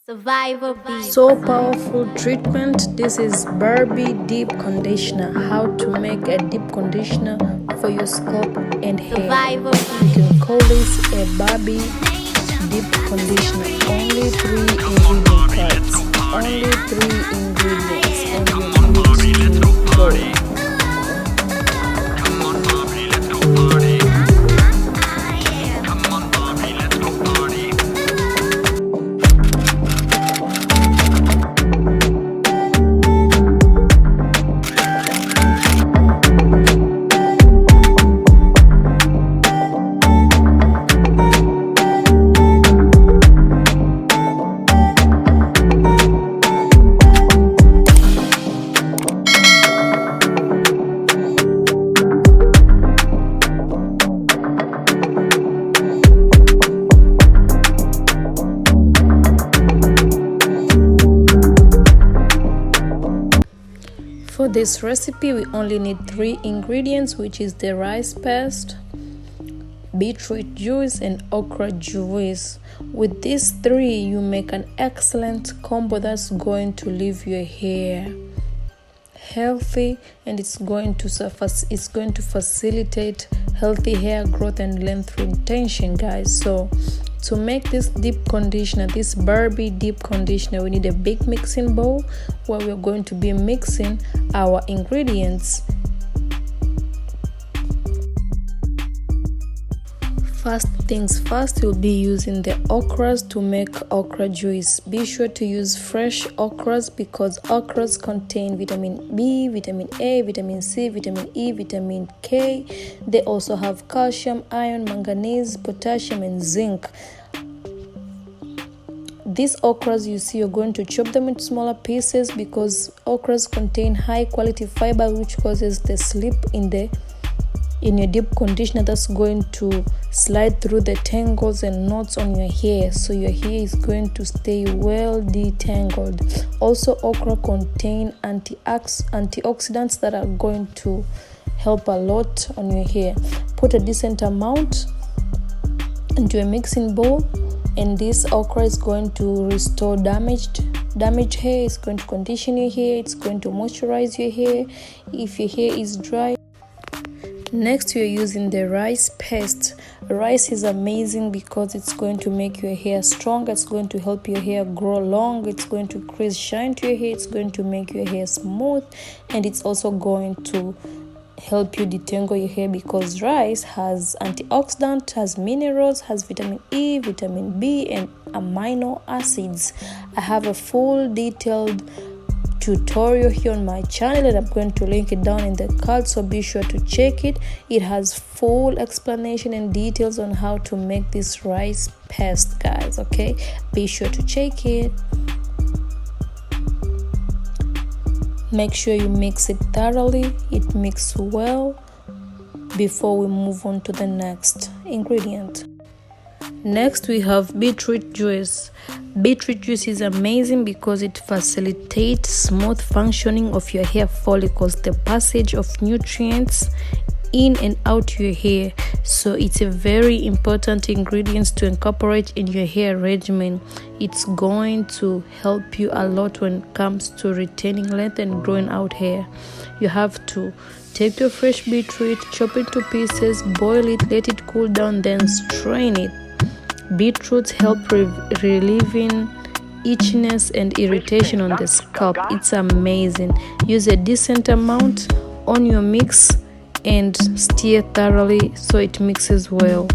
Survivor Beat. So powerful treatment. This is Barbie deep conditioner. How to make a deep conditioner for your scalp and hair. Survivor You can call this a Barbie deep conditioner. Only 3 ingredient parts. Only 3 ingredients, and you're good to go. For this recipe, we only need 3 ingredients, which is the rice paste, beetroot juice, and okra juice. With these 3, you make an excellent combo that's going to leave your hair healthy, and it's going to facilitate healthy hair growth and length retention, guys. So to make this deep conditioner, this Barbie deep conditioner, we need a big mixing bowl where we're going to be mixing our ingredients. First things first, we'll be using the okras to make okra juice. Be sure to use fresh okras because okras contain vitamin B, vitamin A, vitamin C, vitamin E, vitamin K. They also have calcium, iron, manganese, potassium, and zinc. These okras, you see, you're going to chop them into smaller pieces because okras contain high quality fiber, which causes the slip in your deep conditioner that's going to slide through the tangles and knots on your hair, so your hair is going to stay well detangled. Also, okra contain antioxidants that are going to help a lot on your hair. Put a decent amount into a mixing bowl, and this okra is going to restore damaged hair. It's going to condition your hair. It's going to moisturize your hair if your hair is dry. Next, we are using the rice paste. Rice is amazing because it's going to make your hair stronger. It's going to help your hair grow long. It's going to increase shine to your hair. It's going to make your hair smooth, and it's also going to help you detangle your hair because rice has antioxidant, has minerals, has vitamin E, vitamin B, and amino acids. I have a full detailed tutorial here on my channel, and I'm going to link it down in the card, so be sure to check it. It has full explanation and details on how to make this rice paste, guys. Okay, be sure to check it. Make sure you mix it thoroughly. It mixes well before we move on to the next ingredient. Next, we have beetroot juice. Beetroot juice is amazing because it facilitates smooth functioning of your hair follicles, the passage of nutrients in and out your hair. So it's a very important ingredient to incorporate in your hair regimen. It's going to help you a lot when it comes to retaining length and growing out hair. You have to take your fresh beetroot, chop it to pieces, boil it, let it cool down, then strain it. Beetroots help relieving itchiness and irritation on the scalp. It's amazing. Use a decent amount on your mix and stir thoroughly so it mixes well.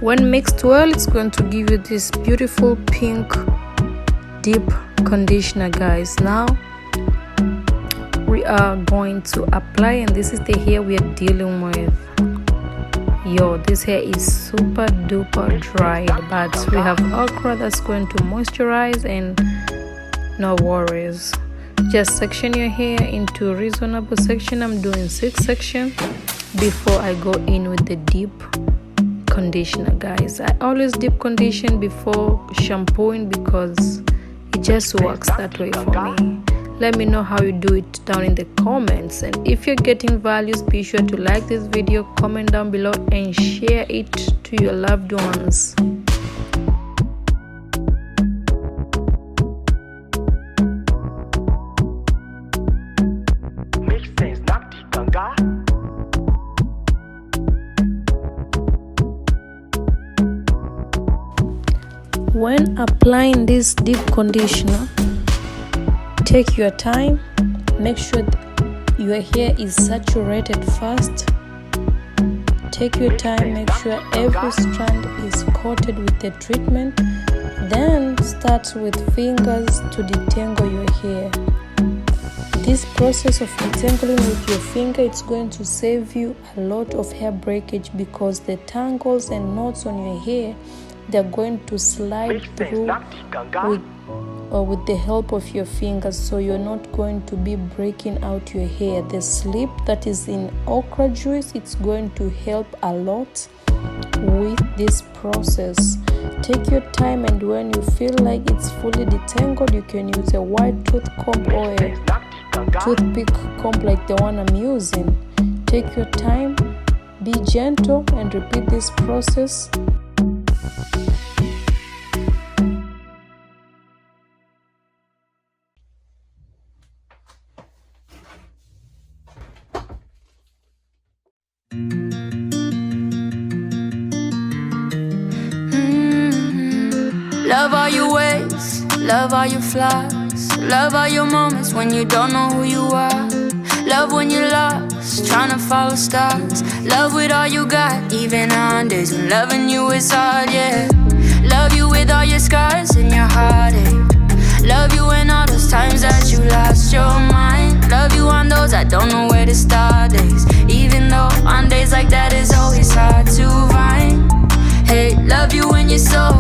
When mixed well, it's going to give you this beautiful pink deep conditioner, guys. Now we are going to apply, and this is the hair we are dealing with. Yo, this hair is super duper dried, but we have okra that's going to moisturize, and no worries. Just section your hair into reasonable section. I'm doing 6 sections before I go in with the deep conditioner, guys. I always deep condition before shampooing because it just works that way for me. Let me know how you do it down in the comments, and if you're getting values, be sure to like this video, comment down below, and share it to your loved ones. When applying this deep conditioner, take your time, make sure your hair is saturated first. Take your time, make sure every strand is coated with the treatment. Then start with fingers to detangle your hair. This process of detangling with your finger, it's going to save you a lot of hair breakage because the tangles and knots on your hair, they're going to slide through with the help of your fingers, so you're not going to be breaking out your hair. The slip that is in okra juice, it's going to help a lot with this process. Take your time, and when you feel like it's fully detangled, you can use a white tooth comb or a toothpick comb like the one I'm using. Take your time, be gentle, and repeat this process. Love all your ways, love all your flaws, love all your moments when you don't know who you are. Love when you're lost, trying to follow stars. Love with all you got, even on days when loving you is hard, yeah. Love you with all your scars and your heartache. Love you in all those times that you lost your mind. Love you on those I don't know where to start days, even though on days like that it's always hard to find. Hey, love you when you're so,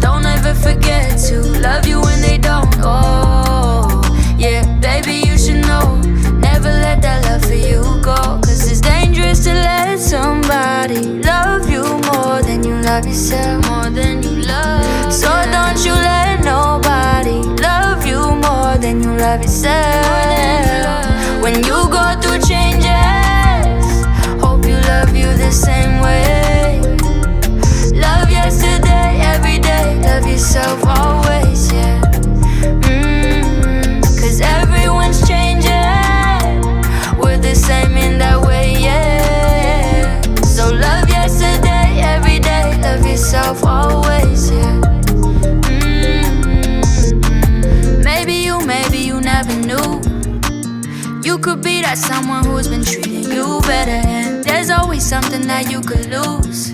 don't ever forget to love you when they don't. Oh, yeah, baby, you should know, never let that love for you go. Cause it's dangerous to let somebody love you more than you love yourself. More than you love. So don't you let nobody love you more than you love yourself. When you go through changes, hope you love you the same way. Love yesterday, every day, love yourself always, yeah. Cause everyone's changing, we're the same in that way, yeah. So love yesterday, every day, love yourself always, yeah. Maybe you never knew you could be that someone who's been treating you better, and there's always something that you could lose.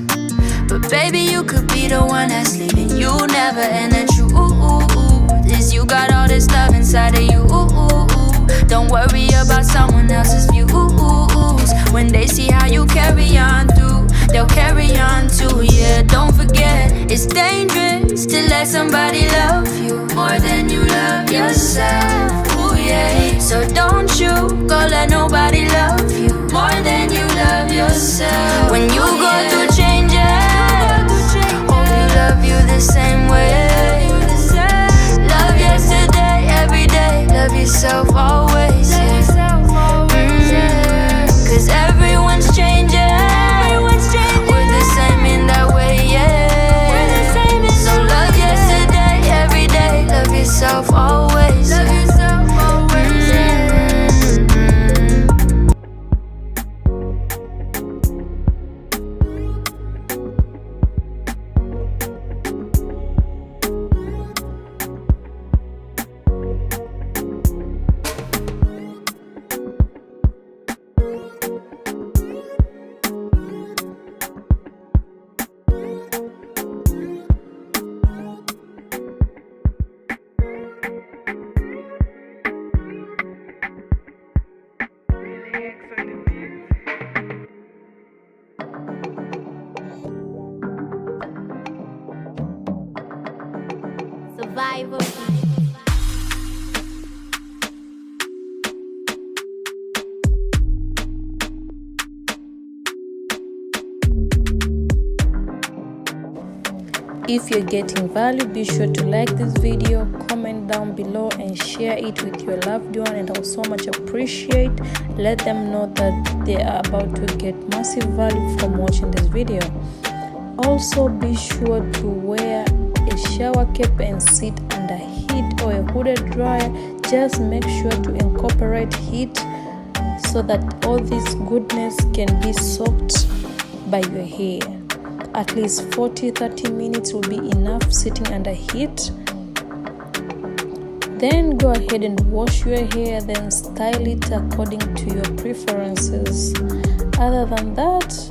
But baby, you could be the one that's leaving you never. And the truth is you got all this love inside of you. Don't worry about someone else's views. When they see how you carry on through, they'll carry on too, yeah. Don't forget, it's dangerous to let somebody love you more than you love yourself. Ooh, yeah. So don't you go let nobody love you more than you love yourself. When you go through changes, love you the same way. Love yesterday, every day, love yourself always, yeah. Cause everyone's changing, we're the same in that way, yeah. So love yesterday, every day, love yourself always, yeah. Survivor. If you're getting value, be sure to like this video, comment down below and share it with your loved one, and I'll so much appreciate. Let them know that they are about to get massive value from watching this video. Also, be sure to wear a shower cap and sit under heat or a hooded dryer. Just make sure to incorporate heat so that all this goodness can be soaked by your hair. At least 40-30 minutes will be enough sitting under heat. Then go ahead and wash your hair, then style it according to your preferences. Other than that,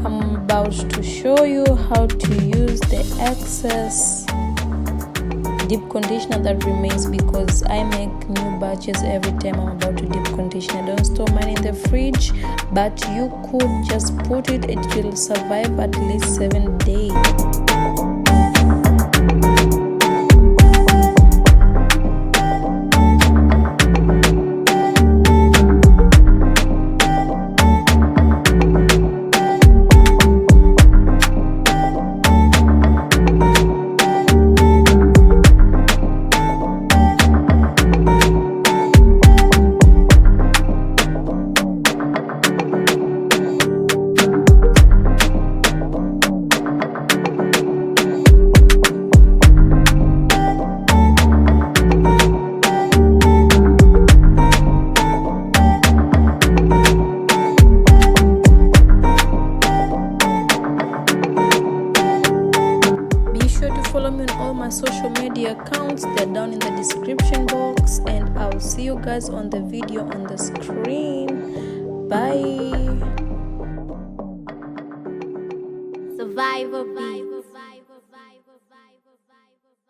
I'm about to show you how to use the excess deep conditioner that remains, because I make new batches every time I'm about to deep condition. I don't store mine in the fridge, but you could just put it will survive at least 7 days. Follow me on all my social media accounts, they're down in the description box, and I'll see you guys on the video on the screen. Bye. Survivor.